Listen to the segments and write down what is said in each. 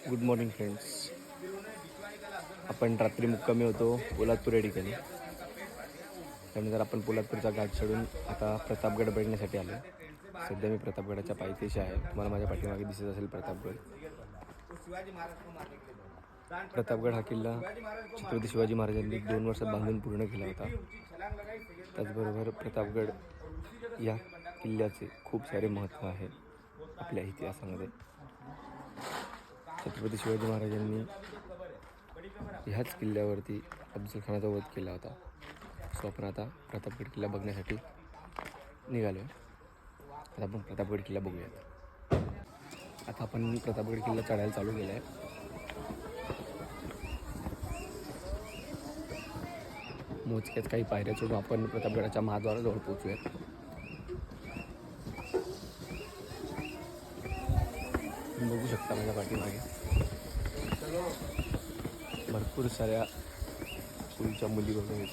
Good morning friends. आपण रात्री मुक्कामी होतो पोलादपूर या ठिकाणी. त्यानंतर आपण पोलादपूरचा घाट चढून आता प्रतापगड बघण्यासाठी आलो. सध्या मी प्रतापगडाच्या पायथ्याशी आहे. तुम्हाला माझ्या पाठीमागे दिसत असेल प्रतापगड. प्रतापगड हा किल्ला छत्रपती शिवाजी महाराजांनी 2 वर्षात बांधून पूर्ण केला होता. त्याचबरोबर प्रतापगड या किल्ल्याचे खूप सारे महत्त्व आहे आपल्या इतिहासामध्ये. छत्रपती शिवाजी महाराजांनी ह्याच किल्ल्यावरती अफजल खानाचा वध केला होता. सो आपण आता प्रतापगड किल्ला बघण्यासाठी निघालो आहे. आता आपण प्रतापगड किल्ला बघूयात. आता आपण प्रतापगड किल्ला चढायला चालू केला आहे. मोजक्यात काही पायऱ्या चढून आपण प्रतापगडाच्या महाद्वाराजवळ पोहोचूयात. बघू शकता माझ्या पाठीमागे भरपूर साऱ्या स्कूलच्या मुली वगैरे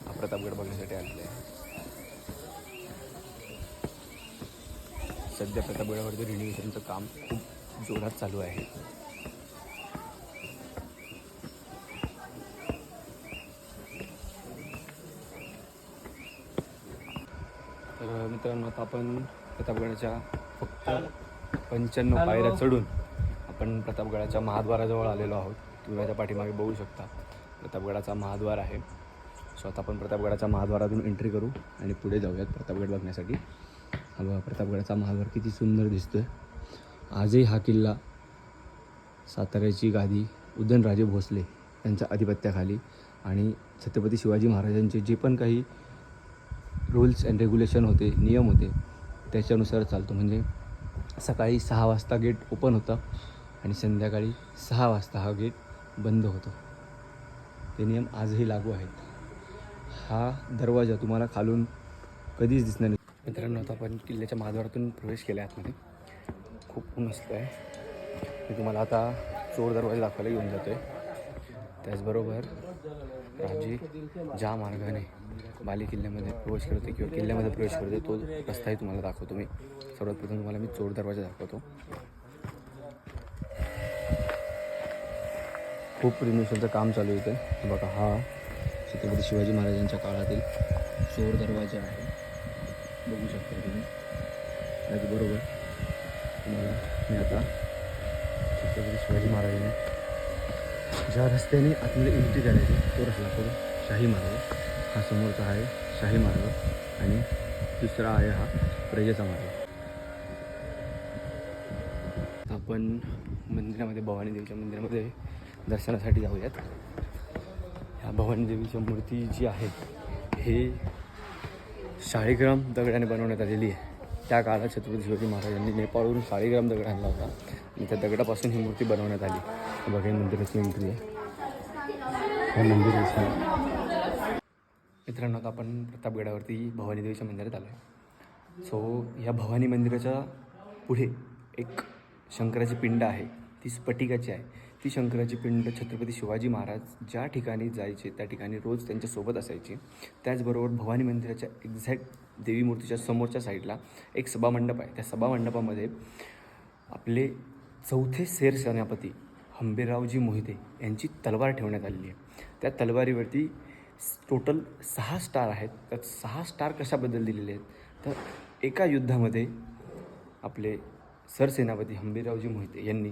हा प्रतापगड बघण्यासाठी आलेले आहे. सध्या प्रतापगडावरती रिनोव्हेशनचं काम खूप जोरात चालू आहे. तर मित्रांनो, आता आपण प्रतापगडाच्या फक्त 95 पायऱ्या चढून आपण प्रतापगडाच्या महाद्वाराजवळ आलेलो आहोत. तुम्ही माझ्या पाठीमागे बघू शकता प्रतापगडाचा महाद्वार आहे. सो आता आपण प्रतापगडाच्या महाद्वारातून एंट्री करू आणि पुढे जाऊयात प्रतापगड बघण्यासाठी. हा बघा प्रतापगडाचा महाद्वार किती सुंदर दिसतोय. आजही हा किल्ला साताऱ्याची गादी उदयनराजे भोसले यांच्या अधिपत्याखाली आणि छत्रपती शिवाजी महाराजांचे जे पण काही रूल्स अँड रेग्युलेशन होते, नियम होते, त्याच्यानुसार चालतो. म्हणजे सकाळी 6 वाजता गेट ओपन होतं आणि संध्याकाळी 6 वाजता हा गेट बंद होतो. ते नियम आजही लागू आहेत. हा दरवाजा तुम्हाला खालून कधीच दिसणार नाही. मित्रांनो, आता आपण किल्ल्याच्या महाद्वारातून प्रवेश केला आतमध्ये. खूप ऊन असतं आहे. मी तुम्हाला आता चोर दरवाजा दाखवायला घेऊन जातो आहे. त्याचबरोबर राजे ज्या मार्गाने बाले किल्ल्यामध्ये प्रवेश करते किंवा किल्ल्यामध्ये प्रवेश करते तो रस्ताही तुम्हाला दाखवतो मी. सर्वात प्रथम तुम्हाला मी चोर दरवाजा दाखवतो. खूप रिनोव्हेशनचं काम चालू आहे. बघा, हा छत्रपती शिवाजी महाराजांच्या काळातील चोर दरवाजा आहे. बघू शकता तुम्ही. त्याचबरोबर तुम्हाला मी आता छत्रपती शिवाजी महाराजांनी ज्या रस्त्याने आतमध्ये एंट्री करायची तो रस्ता करून शाही मार्ग, हा समोरचा आहे शाही मार्ग आणि दुसरा आहे हा प्रजेचा मार्ग. आपण मंदिरामध्ये भवानी देवीच्या मंदिरामध्ये दर्शनासाठी जाऊयात. ह्या भवानी देवीची मूर्ती जी आहे हे शाळीग्राम दगडाने बनवण्यात आलेली आहे. त्या काळात छत्रपती शिवाजी महाराजांनी नेपाळवरून शाळीग्राम दगड आणला होता आणि त्या दगडापासून ही मूर्ती बनवण्यात आली. बघा, मंदिराची एंट्री आहे. हे मंदिर मित्रांनो, आता आपण प्रतापगडावरती भवानी देवीच्या मंदिरात आलो आहे. सो या भवानी मंदिराच्या पुढे एक शंकराची पिंड आहे. ती स्फटिकाची आहे. ती शंकराची पिंड छत्रपती शिवाजी महाराज ज्या ठिकाणी जायचे त्या ठिकाणी रोज त्यांच्यासोबत असायची. त्याचबरोबर भवानी मंदिराच्या एक्झॅक्ट देवी मूर्तीच्या समोरच्या साईडला एक सभामंडप आहे. त्या सभामंडपामध्ये आपले चौथे सेनापती हंबीररावजी मोहिते यांची तलवार ठेवण्यात आलेली आहे. त्या तलवारीवरती टोटल 6 स्टार आहेत. त्यात 6 स्टार कशाबद्दल दिलेले आहेत तर एका युद्धामध्ये आपले सरसेनापती हंबीररावजी मोहिते यांनी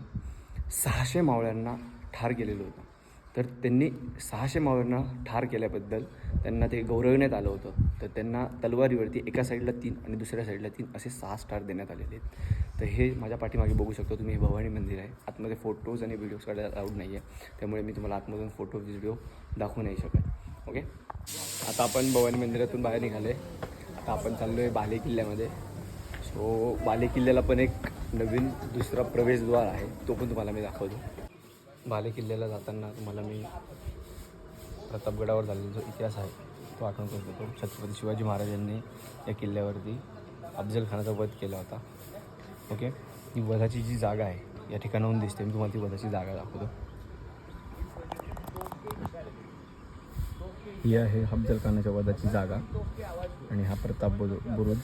600 मावळ्यांना ठार केलेलं होतं. तर त्यांनी 600 मावळ्यांना ठार केल्याबद्दल त्यांना ते गौरवण्यात आलं होतं. तर त्यांना तलवारीवरती एका साईडला 3 आणि दुसऱ्या साईडला 3 असे 6 स्टार देण्यात आलेले आहेत. तर हे माझ्या पाठीमागे बघू शकतो तुम्ही. हे भवानी मंदिर आहे. आतमध्ये फोटोज आणि व्हिडिओज काढायला अलाउड नाही आहे. त्यामुळे मी तुम्हाला आतमधून फोटो व्हिडिओ दाखवू नाही शकत. ओके, आता आपण भवानी मंदिरातून बाहेर निघाले. आता आपण चाललो आहे बाले किल्ल्यामध्ये. सो बाले किल्ल्याला पण एक नवीन दुसरा प्रवेशद्वार आहे. तो पण तुम्हाला मी दाखवतो. बाले किल्ल्याला जाताना तुम्हाला मी प्रतापगडावर झालेला जो इतिहास आहे तो आठवण करून देतो. छत्रपती शिवाजी महाराजांनी या किल्ल्यावरती अफजल खानाचा वध केला होता. ओके, ही वधाची जी जागा आहे या ठिकाणाहून दिसते. मी तुम्हाला ती वधाची जागा दाखवतो. ही आहे अफजल खानाच्या वधाची जागा आणि हा प्रताप बुरुज.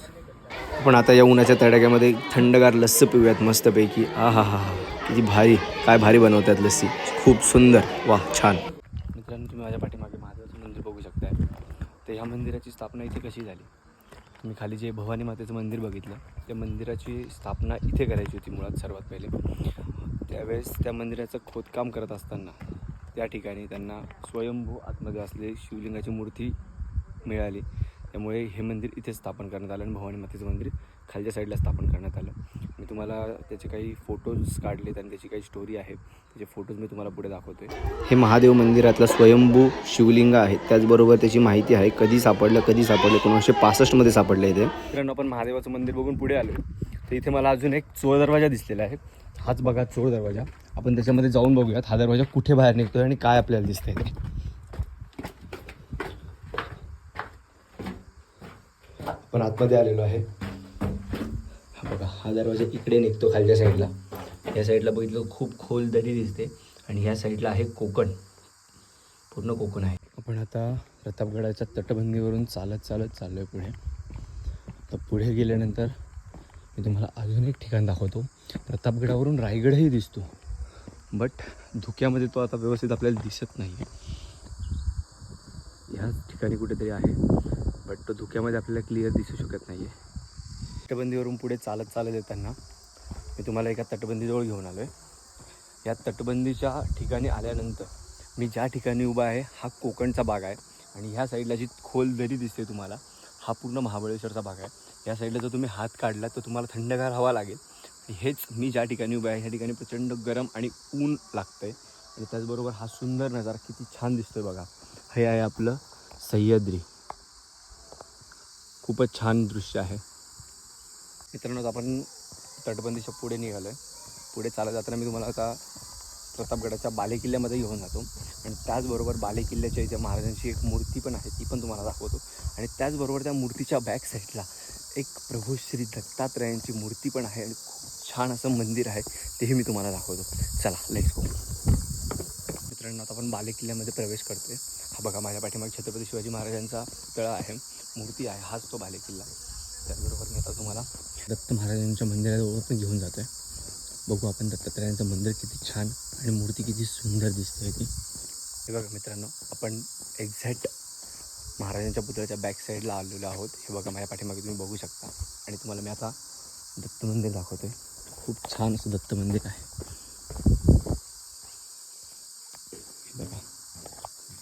पण आता या उन्हाच्या तडाख्यामध्ये थंडगार लस्सी पिऊयात मस्तपैकी. हा हा हा हा. किती भारी, काय भारी बनवतात लस्सी, खूप सुंदर, वाह छान. मित्रांनो तुम्ही माझ्या पाठीमागे महादेवाचं मंदिर बघू शकताय. तर ह्या मंदिराची स्थापना इथे कशी झाली. मी खाली जे भवानी मातेचं मंदिर बघितलं, त्या मंदिराची स्थापना इथे करायची होती मुळात सर्वात पहिले. त्यावेळेस त्या मंदिराचं खोदकाम करत असताना त्या ठिकाणी त्यांना स्वयंभू आतमध्ये असलेली शिवलिंगाची मूर्ती मिळाली. त्यामुळे हे मंदिर इथे स्थापन करण्यात आलं आणि भवानी मातेचं मंदिर खालच्या साईडला स्थापन करण्यात आलं. मी तुम्हाला त्याचे काही फोटोज काढलेत आणि त्याची काही स्टोरी आहे, त्याचे फोटोज मी तुम्हाला पुढे दाखवतो आहे. हे महादेव मंदिरातलं स्वयंभू शिवलिंग आहे. त्याचबरोबर त्याची माहिती आहे, कधी सापडलं 1965मध्ये सापडलं इथे. मित्रांनो आपण महादेवाचं मंदिर बघून पुढे आलो, तर इथे मला अजून एक चोळ दरवाजा दिसलेला आहे. हाच बघा चोळ दरवाजा. आपण त्याच्यामध्ये जाऊन बघूयात हा दरवाजा कुठे बाहेर निघतोय आणि काय आपल्याला दिसतंय ते. आपण आतमध्ये आलेलो आहे. हा बघा, हा दरवाजा इकडे निघतो खालच्या साईडला. या साईडला बघितलं खूप खोल दरी दिसते आणि ह्या साईडला आहे कोकण, पूर्ण कोकण आहे. आपण आता प्रतापगडाच्या तटबंदीवरून चालत चाललो आहे पुढे. तर पुढे गेल्यानंतर मी तुम्हाला अजून एक ठिकाण दाखवतो. प्रतापगडावरून रायगडही दिसतो, बट धुक्यामध्ये तो आता व्यवस्थित आपल्याला दिसत नाही आहे. ह्याच ठिकाणी कुठेतरी आहे, बट तो धुक्यामध्ये आपल्याला क्लिअर दिसू शकत नाही आहे. तटबंदीवरून पुढे चालत येताना मी तुम्हाला एका तटबंदीजवळ घेऊन आलो आहे. या तटबंदीच्या ठिकाणी आल्यानंतर मी ज्या ठिकाणी उभा आहे हा कोकणचा भाग आहे आणि ह्या साईडला जी खोल दरी दिसते तुम्हाला, हा पूर्ण महाबळेश्वरचा भाग आहे. या साईडला जर तुम्ही हात काढला तर तुम्हाला थंडगार हवा लागेल. हेच मी ज्या ठिकाणी उभा आहे ह्या ठिकाणी प्रचंड गरम आणि ऊन लागतं आहे. आणि त्याचबरोबर हा सुंदर नजारा किती छान दिसतोय बघा. हे आहे आपलं सह्याद्री, खूपच छान दृश्य आहे. मित्रांनो आपण तटबंदीच्या पुढे निघालो आहे. पुढे चालत जाताना मी तुम्हाला आता प्रतापगडाच्या बालेकिल्ल्यामध्ये घेऊन जातो आणि त्याचबरोबर बालेकिल्ल्याच्या इथे महाराजांची एक मूर्ती पण आहे, ती पण तुम्हाला दाखवतो. आणि त्याचबरोबर त्या मूर्तीच्या बॅक साईडला एक प्रभू श्री दत्तात्रयांची मूर्ती पण आहे आणि खूप छान असं मंदिर आहे, तेही मी तुम्हाला दाखवतो. चला लेट्स गो. मित्रांनो आता आपण बालेकिल्ल्यामध्ये प्रवेश करतोय. हा बघा माझ्या पाठीमागे छत्रपती शिवाजी महाराजांचा पुतळा आहे, मूर्ती आहे, हाच तो बालेकिल्ला. त्याचबरोबर मी आता तुम्हाला दत्त महाराजांच्या मंदिराजवळ पण घेऊन जातो आहे. बघू आपण दत्तात्रयांचं मंदिर किती छान आणि मूर्ती किती सुंदर दिसते ती. हे बघा मित्रांनो, आपण एक्झॅक्ट महाराजांच्या पुतळ्याच्या बॅक साईडला आलेलो आहोत. हे बघा माझ्या पाठीमागे तुम्ही बघू शकता. आणि तुम्हाला मी आता दत्त मंदिर दाखवतो आहे. खूप छान असं दत्त मंदिर आहे. हे बघा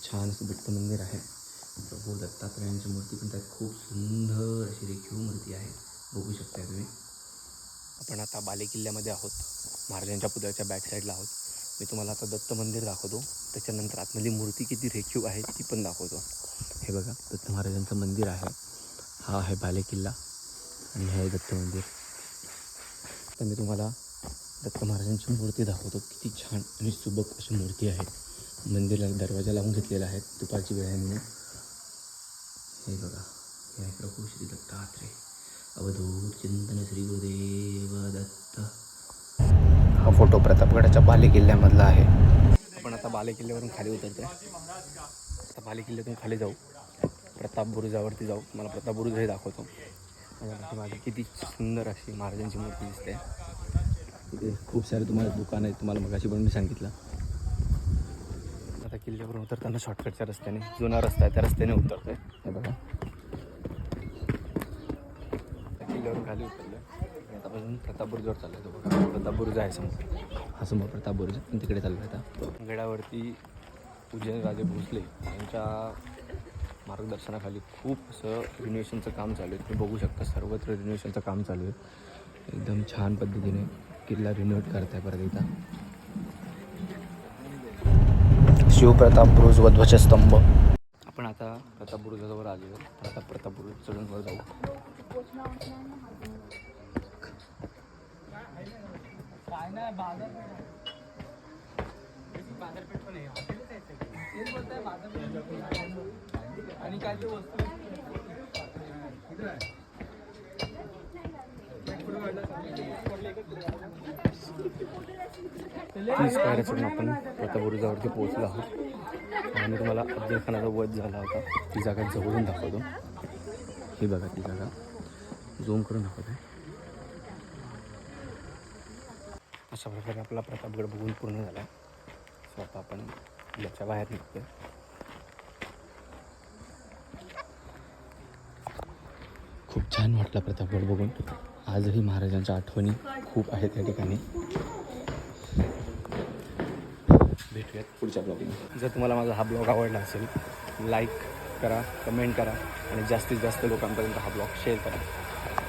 छान असं दत्त मंदिर आहे. प्रभू दत्तात्रयांची मूर्ती पण त्यात खूप सुंदर अशी रेखीव मूर्ती आहे, बघू शकता तुम्ही. आपण आता बालेकिल्ल्यामध्ये आहोत, महाराजांच्या पुतळ्याच्या बॅक साईडला आहोत. मी तुम्हाला आता दत्त मंदिर दाखवतो, त्याच्यानंतर आतमधली मूर्ती किती रेखीव आहे ती पण दाखवतो. हे बघा दत्त महाराजांचं मंदिर आहे, हा आहे बालेकिल्ला आणि हे आहे दत्त मंदिर. तर मी तुम्हाला दत्त महाराजांची मूर्ती दाखवतो, किती छान आणि सुबक अशी मूर्ती आहे. मंदिराला दरवाजा लावून घेतलेला आहे दुपारची वेळ आहे म्हणून. हे बघा, हे आहे प्रभू श्री दत्तात्रय, अवधूत चिंतन श्री गुरुदेव दत्त. हा फोटो प्रतापगडाच्या बालेकिल्ल्यामधला आहे. आपण आता बालेकिल्ल्यावरून खाली उतरतोय. आता बालेकिल्ल्यातून खाली जाऊ, प्रताप बुरुजावरती जाऊ. मला प्रताप बुरुज हे दाखवतो. माझी किती सुंदर अशी महाराजांची मूर्ती दिसते. तिथे खूप सारे तुम्हाला दुकान आहेत, तुम्हाला मगाशी पण मी सांगितलं. आता किल्ल्यावरून उतरताना शॉर्टकटच्या रस्त्याने, जुना रस्ता आहे त्या रस्त्याने उतरतोय. हे बघा किल्ल्यावरून खाली उतरलं. आता आपण प्रताप बुरुजावर चाललो आहे. बघा प्रताप बुरुज आहे समोर, हा समोर प्रताप बुरुज, पण तिकडे चाललो आहे आता. गडावरती उदयनराजे भोसले यांच्या मार्गदर्शनाखाली खूप असं रिनोव्हेशनचं काम चालू आहे. तुम्ही बघू शकता सर्वत्र रिनोव्हेशनचं काम चालू आहे. एकदम छान पद्धतीने किल्ला रिनोव्हेट करत आहे परत इथं. शिवप्रताप बुरुज व ध्वजस्तंभ. आपण आता प्रताप बुरुजाजवळ आलेलो. आता प्रताप बुरुज चढून वर जाऊ. आणि काय ते वस्तू आपण प्रताप बुरुजावरती पोहोचलो आहोत आणि तुम्हाला अफजल खानाचा वध झाला होता ती जागा जवळून दाखवतो. ही बघा ती जागा झूम करून दाखवतो. अशा प्रकारे आपला प्रतापगड बघून पूर्ण झाला. सो आता आपण याच्या बाहेर निघतो. खूप छान वाटला प्रतापगड बघून. आजही महाराजांच्या आठवणी खूप आहेत त्या ठिकाणी. भेटूयात पुढच्या ब्लॉगमध्ये. जर तुम्हाला माझा हा ब्लॉग आवडला असेल लाईक करा, कमेंट करा आणि जास्तीत जास्त लोकांपर्यंत हा ब्लॉग शेअर करा.